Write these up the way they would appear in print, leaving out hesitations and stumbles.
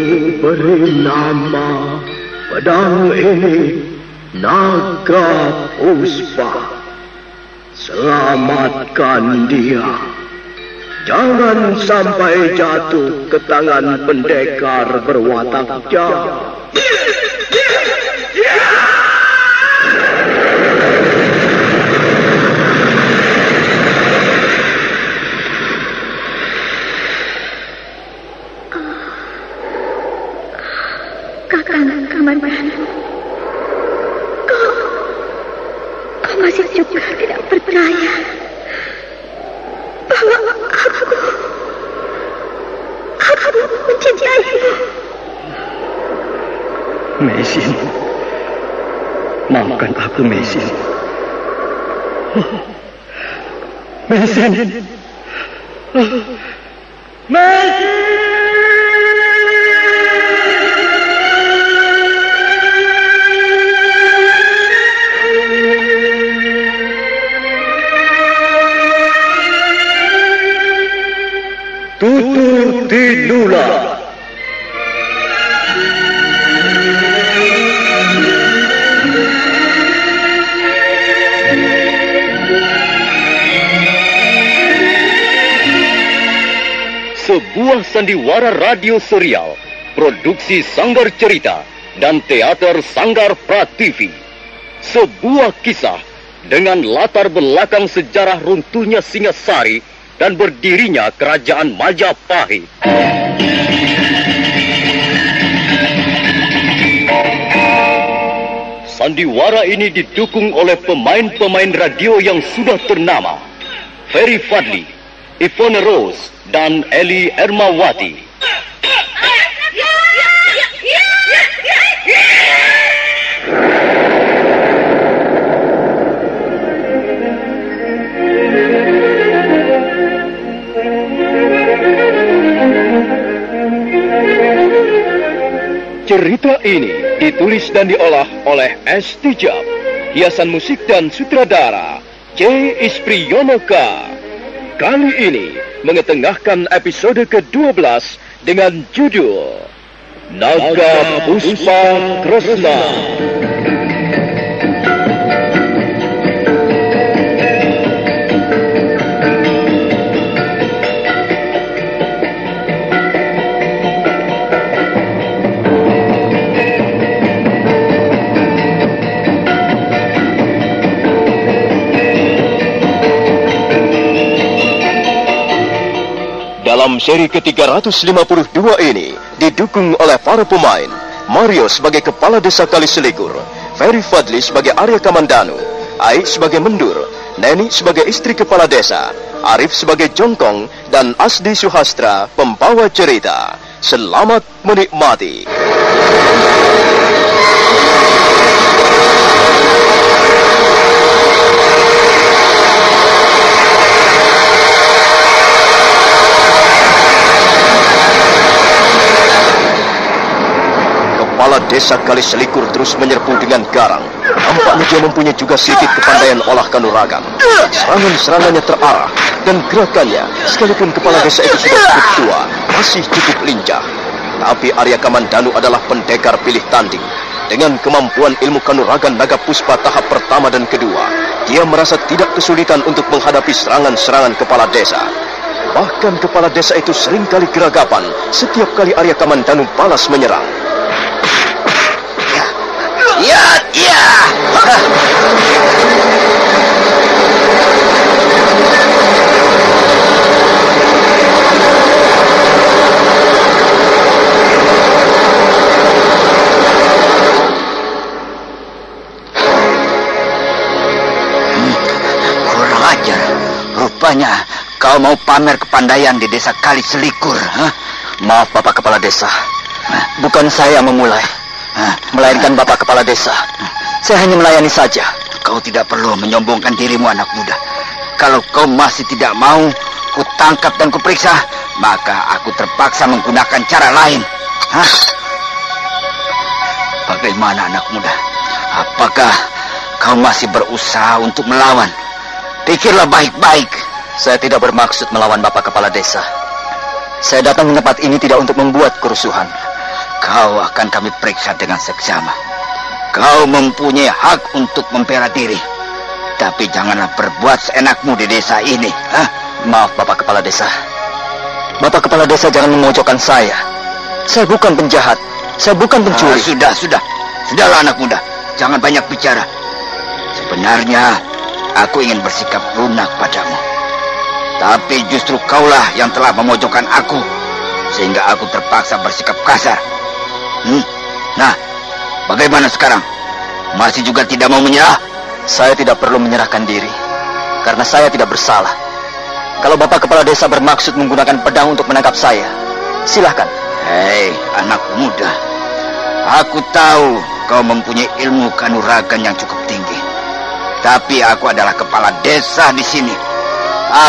Beri nama pedang ini Naga Puspa. Selamatkan dia. Jangan sampai jatuh ke tangan pendekar berwatak jahat. Kakang Kamandanu, kau masih juga tidak percaya bahwa aku mencintaimu. Mesin, maafkan aku, Mesin. Mesin, Mesin. Tutur Tinula. Sebuah sandiwara radio serial, produksi Sanggar Cerita dan teater Sanggar Prativi. Sebuah kisah dengan latar belakang sejarah runtuhnya Singasari dan berdirinya Kerajaan Majapahit. Sandiwara ini didukung oleh pemain-pemain radio yang sudah ternama, Ferry Fadli, Ivone Rose, dan Eli Ermawati. Cerita ini ditulis dan diolah oleh S. Tijab, hiasan musik dan sutradara C. Ispriyonoka. Kali ini mengetengahkan episode ke-12 dengan judul Naga Puspa Kresna. Dalam seri ke-352 ini didukung oleh para pemain: Mario sebagai Kepala Desa Kaliselikur, Ferry Fadli sebagai Arya Kamandanu, Ai sebagai Mendur, Neni sebagai istri Kepala Desa, Arif sebagai Jongkong, dan Asdi Suhastra pembawa cerita. Selamat menikmati. Kepala Desa Kaliselikur terus menyerbu dengan garang. Nampaknya dia mempunyai juga sedikit kepandaian olah kanuragan. Serangan-serangannya terarah dan gerakannya, sekalipun kepala desa itu sudah cukup tua, masih cukup lincah. Tapi Arya Kamandanu adalah pendekar pilih tanding. Dengan kemampuan ilmu kanuragan Naga Puspa tahap pertama dan kedua, dia merasa tidak kesulitan untuk menghadapi serangan-serangan kepala desa. Bahkan kepala desa itu seringkali geragapan setiap kali Arya Kamandanu balas menyerang. Ya. Kurang ajar. Rupanya kau mau pamer kepandaian di Desa Kaliselikur. Maaf Bapak Kepala Desa, bukan saya yang memulai, melainkan Bapak Kepala Desa. Saya hanya melayani saja. Kau tidak perlu menyombongkan dirimu, anak muda. Kalau kau masih tidak mau kutangkap dan kuperiksa, maka aku terpaksa menggunakan cara lain. Bagaimana, anak muda? Apakah kau masih berusaha untuk melawan? Pikirlah baik-baik. Saya tidak bermaksud melawan Bapak Kepala Desa. Saya datang ke tempat ini tidak untuk membuat kerusuhan. kau akan kami periksa dengan seksama. Kau mempunyai hak untuk membela diri. Tapi janganlah berbuat seenakmu di desa ini. Hah? Maaf, Bapak Kepala Desa. Bapak Kepala Desa jangan memojokkan saya. Saya bukan penjahat. Saya bukan pencuri. Sudahlah anak muda. Jangan banyak bicara. Sebenarnya, aku ingin bersikap lunak padamu. Tapi justru kaulah yang telah memojokkan aku. Sehingga aku terpaksa bersikap kasar. Nah, bagaimana sekarang? Masih juga tidak mau menyerah? Saya tidak perlu menyerahkan diri. Karena saya tidak bersalah. Kalau Bapak Kepala Desa bermaksud menggunakan pedang untuk menangkap saya, silahkan. Hei, anak muda. Aku tahu kau mempunyai ilmu kanuragan yang cukup tinggi. Tapi aku adalah kepala desa di sini.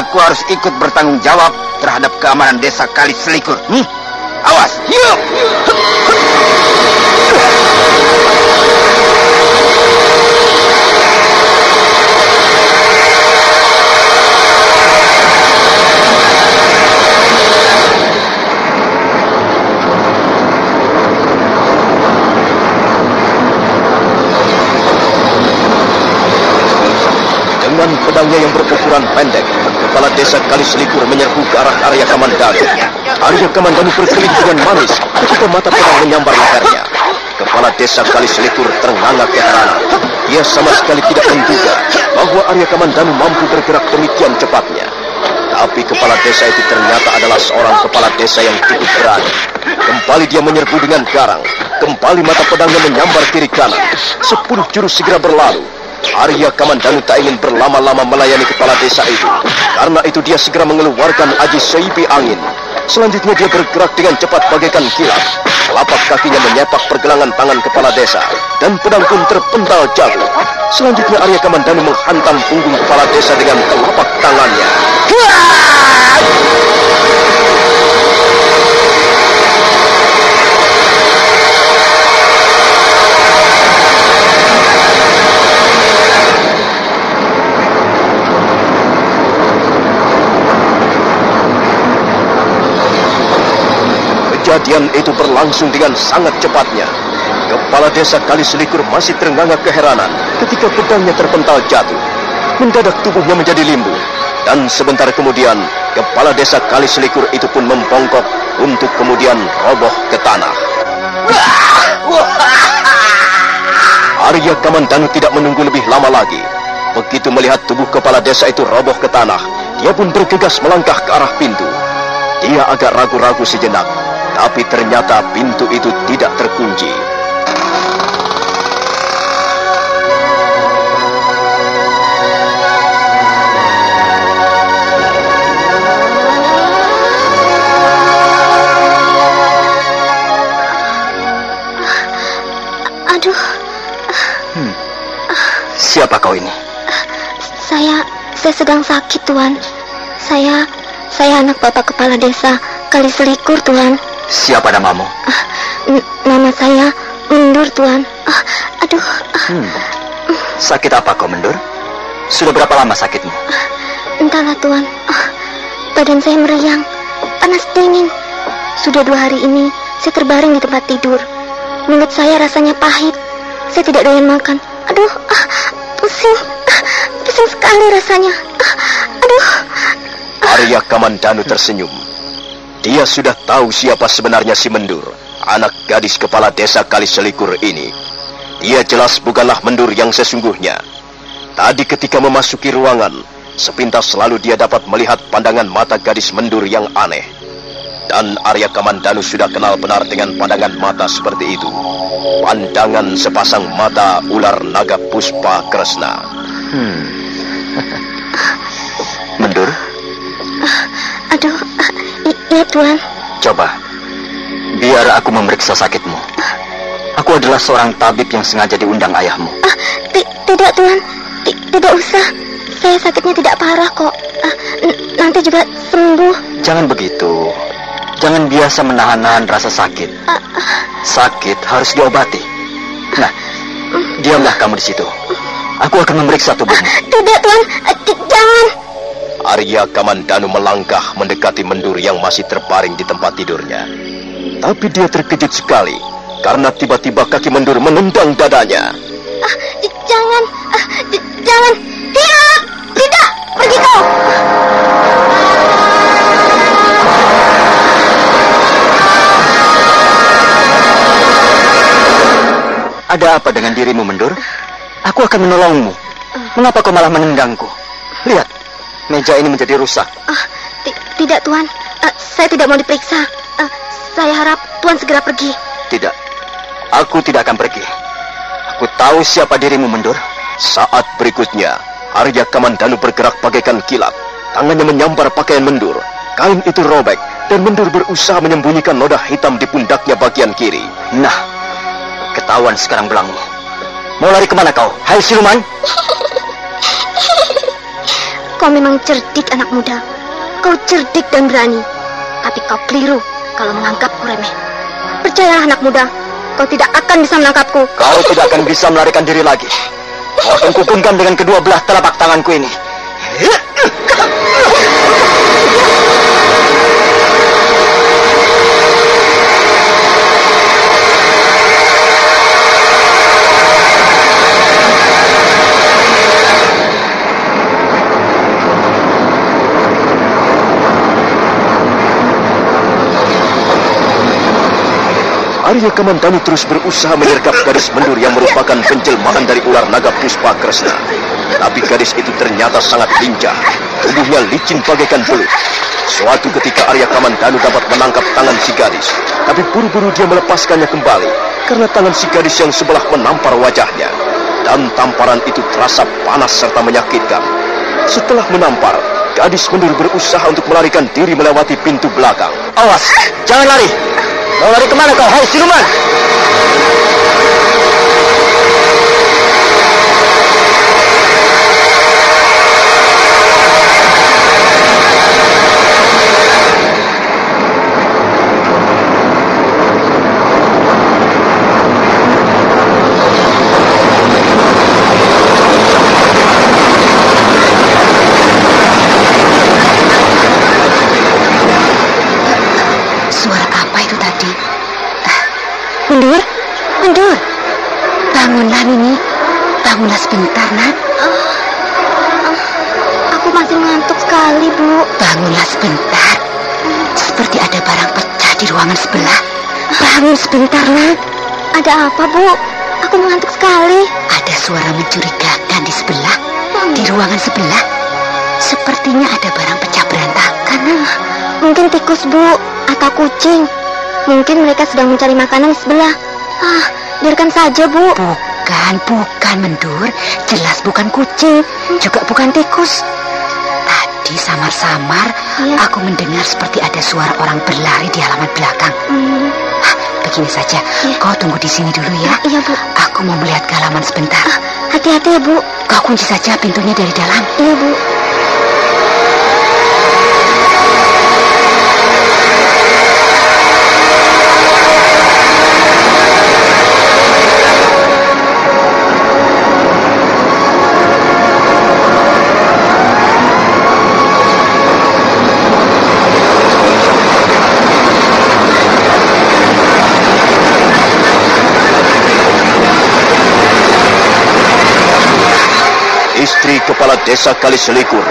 Aku harus ikut bertanggung jawab terhadap keamanan desa Kali Selikur. Awas! Yuk! Dengan pedangnya yang berukuran pendek, kepala desa Kali Selikur menyerbu ke arah Arya Kamandanu. Arya Kamandanu berkelit dengan manis ketika mata pedang menyambar lehernya. Kepala desa Kali Selikur ternganga keheranan. Ia sama sekali tidak menduga bahwa Arya Kamandanu mampu bergerak demikian cepatnya. Tapi kepala desa itu ternyata adalah seorang kepala desa yang cukup berani. Kembali dia menyerbu dengan garang. Kembali mata pedangnya menyambar kiri kanan. 10 jurus segera berlalu. Arya Kamandanu tak ingin berlama-lama melayani kepala desa itu. Karena itu dia segera mengeluarkan aji seipi angin. Selanjutnya dia bergerak dengan cepat bagaikan kilat. Telapak kakinya menyepak pergelangan tangan kepala desa. Dan pedang pun terpental jatuh. Selanjutnya Arya Kamandanu menghantam punggung kepala desa dengan telapak tangannya. Kejadian itu berlangsung dengan sangat cepatnya. Kepala desa Kali Selikur masih terengah keheranan ketika pedangnya terpental jatuh. Mendadak tubuhnya menjadi limbu. Dan sebentar kemudian, kepala desa Kali Selikur itu pun membongkok untuk kemudian roboh ke tanah. Arya Kamandanu tidak menunggu lebih lama lagi. Begitu melihat tubuh kepala desa itu roboh ke tanah, dia pun bergegas melangkah ke arah pintu. Dia agak ragu-ragu sejenak. Tapi ternyata pintu itu tidak terkunci. Aduh. Siapa kau ini? Saya sedang sakit, Tuan. Saya anak Bapak Kepala Desa Kali Selikur, Tuan. Siapa namamu? Nama saya Mendur, Tuan. Aduh. Sakit apa kau, Mendur? Sudah berapa lama sakitmu? Entahlah, Tuan. Badan saya meriang, panas dingin. Sudah 2 hari ini saya terbaring di tempat tidur. Mulut saya rasanya pahit. Saya tidak doyan makan. Aduh, pusing. Pusing sekali rasanya. Aduh. Arya Kamandanu tersenyum. Dia sudah tahu siapa sebenarnya si Mendur, anak gadis kepala desa Kali Selikur ini. Dia jelas bukanlah Mendur yang sesungguhnya. Tadi ketika memasuki ruangan, sepintas selalu dia dapat melihat pandangan mata gadis Mendur yang aneh. Dan Arya Kamandanu sudah kenal benar dengan pandangan mata seperti itu. Pandangan sepasang mata ular naga puspa Kresna. Mendur? Aduh, iya, Tuan. Coba, biar aku memeriksa sakitmu. Aku adalah seorang tabib yang sengaja diundang ayahmu. Tidak, Tuan. Tidak usah. Saya sakitnya tidak parah kok. Nanti juga sembuh. Jangan begitu. Jangan biasa menahan-nahan rasa sakit. Sakit harus diobati. Nah, diamlah kamu di situ. Aku akan memeriksa tubuhmu. Tidak, Tuan. Jangan. Arya Kamandanu melangkah mendekati Mendur yang masih terbaring di tempat tidurnya. Tapi dia terkejut sekali karena tiba-tiba kaki Mendur menendang dadanya. Jangan, jangan, tidak, pergi kau. Ada apa dengan dirimu, Mendur? Aku akan menolongmu. Mengapa kau malah menendangku? Lihat, meja ini menjadi rusak. Tidak, Tuan. Saya tidak mau diperiksa. Saya harap Tuan segera pergi. Tidak, aku tidak akan pergi. Aku tahu siapa dirimu, Mendur. Saat berikutnya, Arya Kamandanu bergerak bagaikan kilat. Tangannya menyambar pakaian Mendur. Kain itu robek, dan Mendur berusaha menyembunyikan noda hitam di pundaknya bagian kiri. Nah, ketahuan sekarang belangmu. Mau lari kemana kau? Hai siluman! Kau memang cerdik, anak muda. Kau cerdik dan berani. Tapi kau keliru kalau menganggapku remeh. Percayalah, anak muda. Kau tidak akan bisa menangkapku. Kau tidak akan bisa melarikan diri lagi. Kau akan kugenggam dengan kedua belah telapak tanganku ini. Arya Kamandanu terus berusaha menyergap gadis Mendur yang merupakan penjelmaan dari ular naga Puspa Kresna. Tapi gadis itu ternyata sangat lincah. Tubuhnya licin bagaikan belut. Suatu ketika Arya Kamandanu dapat menangkap tangan si gadis. Tapi buru-buru dia melepaskannya kembali karena tangan si gadis yang sebelah menampar wajahnya. Dan tamparan itu terasa panas serta menyakitkan. Setelah menampar, gadis Mendur berusaha untuk melarikan diri melewati pintu belakang. Awas, jangan lari! Mau lari kemana kau? Hai siluman! Mendur, bangunlah Mimi, bangunlah sebentar, nak. Aku masih ngantuk sekali, Bu. Bangunlah sebentar. Seperti ada barang pecah di ruangan sebelah. Bangun sebentar, nak. Ada apa, Bu? Aku mengantuk sekali. Ada suara mencurigakan di sebelah, di ruangan sebelah. Sepertinya ada barang pecah berantakan. Mungkin tikus, Bu, atau kucing. Mungkin mereka sedang mencari makanan di sebelah. Biarkan saja, Bu. Bukan, Mendur. Jelas bukan kucing, juga bukan tikus. Tadi samar-samar aku mendengar seperti ada suara orang berlari di halaman belakang. Begini saja, kau tunggu di sini dulu ya. Iya, Bu. Aku mau melihat ke halaman sebentar. Hati-hati ya, Bu. Kau kunci saja pintunya dari dalam. Iya, Bu. Istri kepala desa Kaliselikur,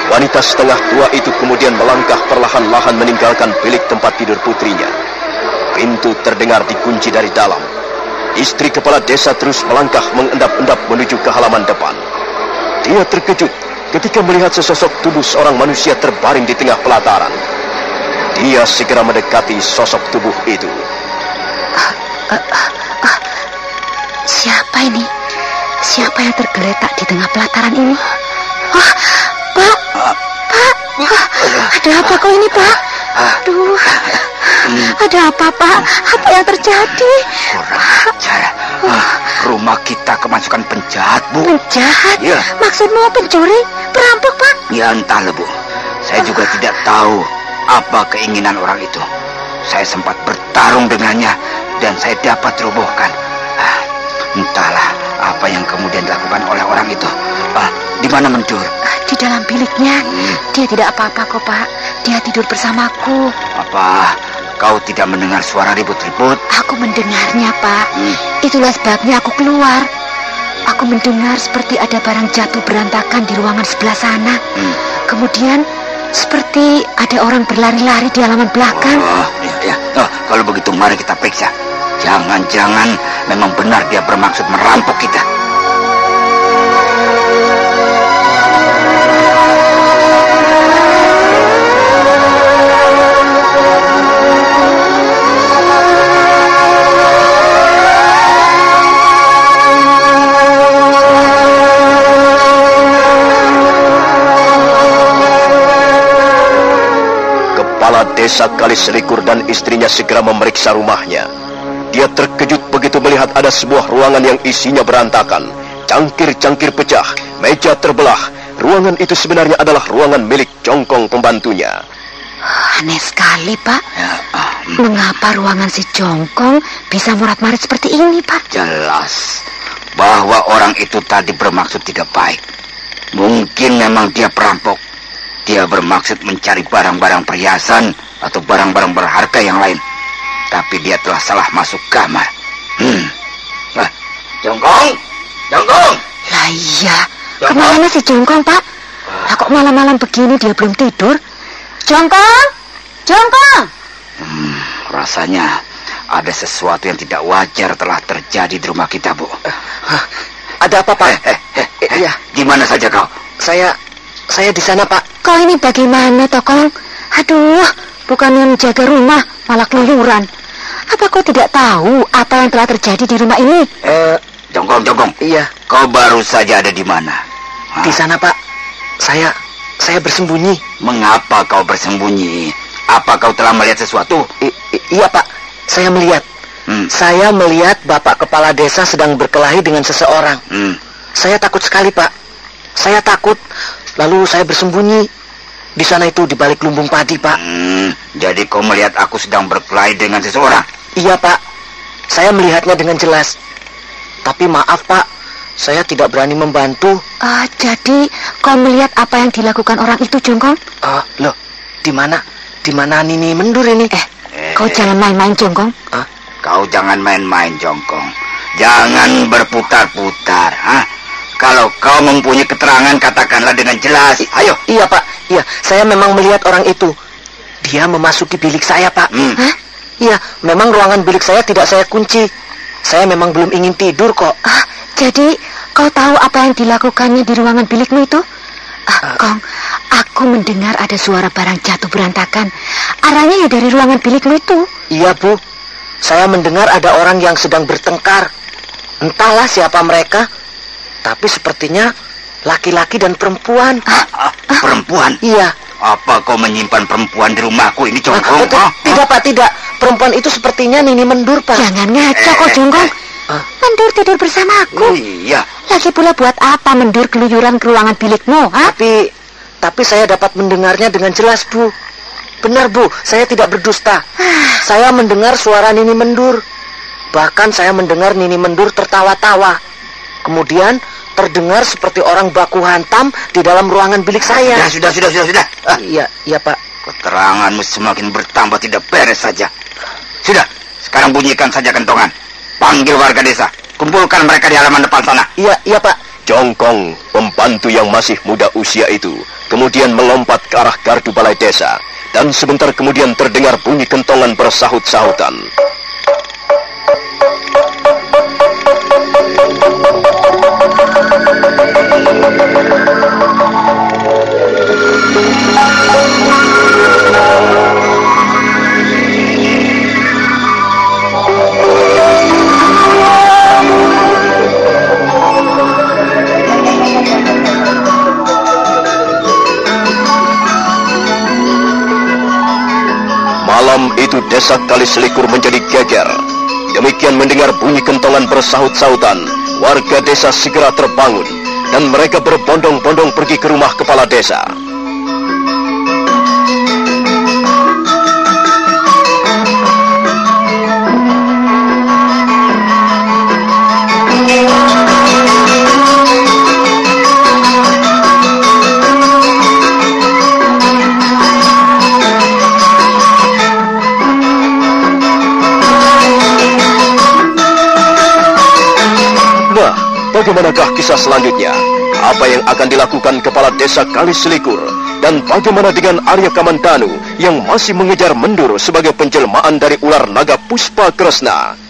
wanita setengah tua itu kemudian melangkah perlahan-lahan meninggalkan bilik tempat tidur putrinya. Pintu terdengar dikunci dari dalam. Istri kepala desa terus melangkah mengendap-endap menuju ke halaman depan. Dia terkejut ketika melihat sesosok tubuh seorang manusia terbaring di tengah pelataran. Dia segera mendekati sosok tubuh itu. Siapa ini? Siapa yang tergeletak di tengah pelataran ini? Pak! Ada apa kau ini, Pak? Aduh, ada apa, Pak? Apa yang terjadi? Rumah kita kemasukan penjahat, Bu. Penjahat? Iya. Maksudmu pencuri? Perampok, Pak? Ya entahlah, Bu. Saya juga tidak tahu apa keinginan orang itu. Saya sempat bertarung dengannya dan saya dapat robohkan. Entahlah apa yang kemudian dilakukan oleh orang itu. Di mana Mendur? Di dalam biliknya. Dia tidak apa-apa kok, Pak. Dia tidur bersamaku. Apa kau tidak mendengar suara ribut-ribut? Aku mendengarnya, Pak. Itulah sebabnya aku keluar. Aku mendengar seperti ada barang jatuh berantakan di ruangan sebelah sana. Kemudian seperti ada orang berlari-lari di halaman belakang. Iya. Kalau begitu mari kita periksa. Jangan-jangan memang benar dia bermaksud merampok kita. Kepala desa Kaliselikur dan istrinya segera memeriksa rumahnya. Dia terkejut begitu melihat ada sebuah ruangan yang isinya berantakan. Cangkir-cangkir pecah, meja terbelah. Ruangan itu sebenarnya adalah ruangan milik Jongkong pembantunya. Aneh sekali, Pak. Mengapa ruangan si Jongkong bisa morat-marit seperti ini, Pak? Jelas bahwa orang itu tadi bermaksud tidak baik. Mungkin memang dia perampok. Dia bermaksud mencari barang-barang perhiasan atau barang-barang berharga yang lain. Tapi dia telah salah masuk kamar. Jongkong! Jongkong! Lah iya, kemana si Jongkong, Pak? Lah kok malam-malam begini dia belum tidur? Jongkong! Jongkong! Rasanya ada sesuatu yang tidak wajar telah terjadi di rumah kita, Bu. Ada apa, Pak? Iya. Di mana saja kau? Saya di sana, Pak. Kau ini bagaimana, Tokong? Aduh, bukannya menjaga rumah, malah keluyuran. Apa kau tidak tahu apa yang telah terjadi di rumah ini? Jongkong. Iya. Kau baru saja ada di mana? Di sana, Pak. Saya bersembunyi. Mengapa kau bersembunyi? Apa kau telah melihat sesuatu? Iya, Pak. Saya melihat. Saya melihat Bapak Kepala Desa sedang berkelahi dengan seseorang. Saya takut sekali, Pak. Saya takut. Lalu saya bersembunyi. Di sana itu di balik lumbung padi, Pak. Jadi kau melihat aku sedang berkelahi dengan seseorang? Iya, Pak. Saya melihatnya dengan jelas. Tapi maaf, Pak. Saya tidak berani membantu. Jadi kau melihat apa yang dilakukan orang itu, Jongkong? Loh, di mana Nini Mendur ini? Kau jangan main-main, Jongkong. Kau jangan main-main, Jongkong. Jangan berputar-putar. Kalau kau mempunyai keterangan, katakanlah dengan jelas. Ayo. Iya, Pak. Iya, saya memang melihat orang itu. Dia memasuki bilik saya, Pak. Iya, memang ruangan bilik saya tidak saya kunci. Saya memang belum ingin tidur kok. Jadi kau tahu apa yang dilakukannya di ruangan bilikmu itu? Kong, aku mendengar ada suara barang jatuh berantakan. Arahnya ya dari ruangan bilikmu itu. Iya, Bu. Saya mendengar ada orang yang sedang bertengkar. Entahlah siapa mereka. Tapi sepertinya laki-laki dan perempuan. Perempuan? Iya. Apa kau menyimpan perempuan di rumahku ini, Jongkong? Tidak, Pak, tidak. Perempuan itu sepertinya Nini Mendur, Pak. Jangan ngaco kok, Jongkong. Mendur tidur bersama aku. Iya. Lagi pula buat apa Mendur keluyuran ke ruangan bilikmu? Tapi saya dapat mendengarnya dengan jelas, Bu. Benar, Bu, saya tidak berdusta. Saya mendengar suara Nini Mendur. Bahkan saya mendengar Nini Mendur tertawa-tawa. Kemudian terdengar seperti orang baku hantam di dalam ruangan bilik saya. Sudah. Iya, Pak. Keteranganmu semakin bertambah tidak beres saja. Sudah, sekarang bunyikan saja kentongan. Panggil warga desa. Kumpulkan mereka di halaman depan sana. Iya, Pak. Jongkong, pembantu yang masih muda usia itu, kemudian melompat ke arah gardu balai desa. Dan sebentar kemudian terdengar bunyi kentongan bersahut-sahutan. Malam itu desa Kaliselikur menjadi geger. Demikian mendengar bunyi kentongan bersahut-sahutan, warga desa segera terbangun dan mereka berbondong-bondong pergi ke rumah kepala desa. bagaimanakah kisah selanjutnya? Apa yang akan dilakukan kepala desa Kaliselikur? Dan bagaimana dengan Arya Kamandanu yang masih mengejar Mendur sebagai penjelmaan dari ular naga Puspa Kresna?